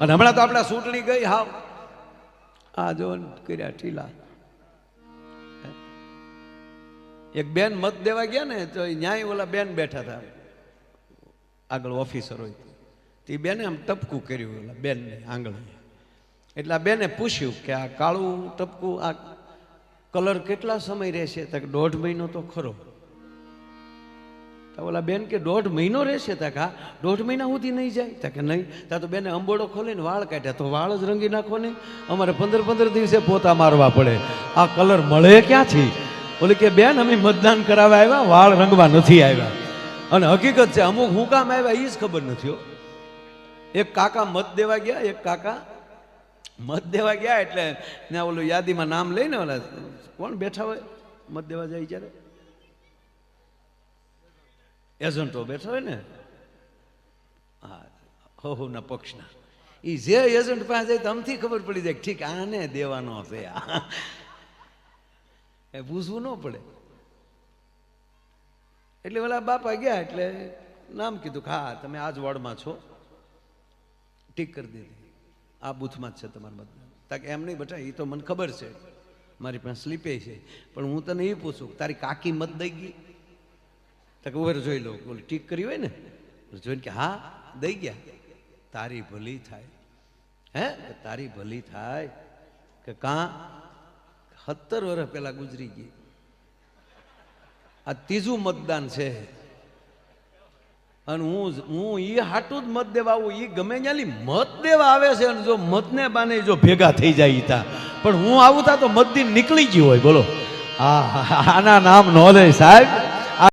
અને હમણાં તો આપણા ચૂંટણી ગઈ હાવ આ જો કર્યા ઢીલા. એક બેન મત દેવા ગયા ને તો ન્યાય ઓલા બેન બેઠા હતા આગળ ઓફિસર હોય તે બેને આમ ટપકું કર્યું ઓલા બેનને આંગણે. એટલે આ બેને પૂછ્યું કે આ કાળું ટપકું આ કલર કેટલા સમય રહેશે? તો 1.5 મહિનો તો ખરો. તો ઓલા બેન કે 1.5 મહિનો રહેશે? તો હા 1.5 મહિના સુધી નહીં જાય? તો કે નહીં. ત્યાં તો બેને અંબોડો ખોલીને વાળ કાઢ્યા. તો વાળ જ રંગી નાખો ને, અમારે 15 દિવસે પોતા મારવા પડે. આ કલર મળે ક્યાંથી? ઓલી કે બેન અમે મતદાન કરાવવા આવ્યા, વાળ રંગવા નથી આવ્યા. અને હકીકત છે અમુક હું કામ આવ્યા એ જ ખબર નથી. એક કાકા મત દેવા ગયા, એક કાકા મત દેવા ગયા એટલે ને ઓલું યાદીમાં નામ લઈને ઓલા કોણ બેઠા હોય મત દેવા જાય જ્યારે એજન્ટો બેઠા હોય ને, હા હોના પક્ષના, એ જે એજન્ટ પાસે જાય તો અમથી ખબર પડી જાય ઠીક આને દેવાનો છે, એ પૂછવું ન પડે. એટલે ઓલા બાપા ગયા એટલે નામ કીધું કે હા તમે આ જ વોર્ડમાં છો, ટીક કરી દીધી, આ બૂથમાં જ છે તમારા મતદાન. તાકે એમ નહીં બેટા એ તો મને ખબર છે, મારી પાસે સ્લીપે છે, પણ હું તને એ પૂછું તારી કાકી મત દઈ ગઈ? તાકે ઉભર જોઈ લો, ઓલી ટીક કરી હોય ને જોઈને કે હા દઈ ગયા. તારી ભલી થાય, હે તારી ભલી થાય કે કાં 17 વર્ષ પહેલા ગુજરી ગઈ, આ 3જું મતદાન છે. અને હું એ હાટું જ મત દેવા આવું, એ ગમે ત્યાંથી મત દેવા આવે છે. અને જો મતને બાને જો ભેગા થઈ જાય તા, પણ હું આવું તા તો મત દી નીકળી ગયું હોય. બોલો આના નામ નો લે સાહેબ.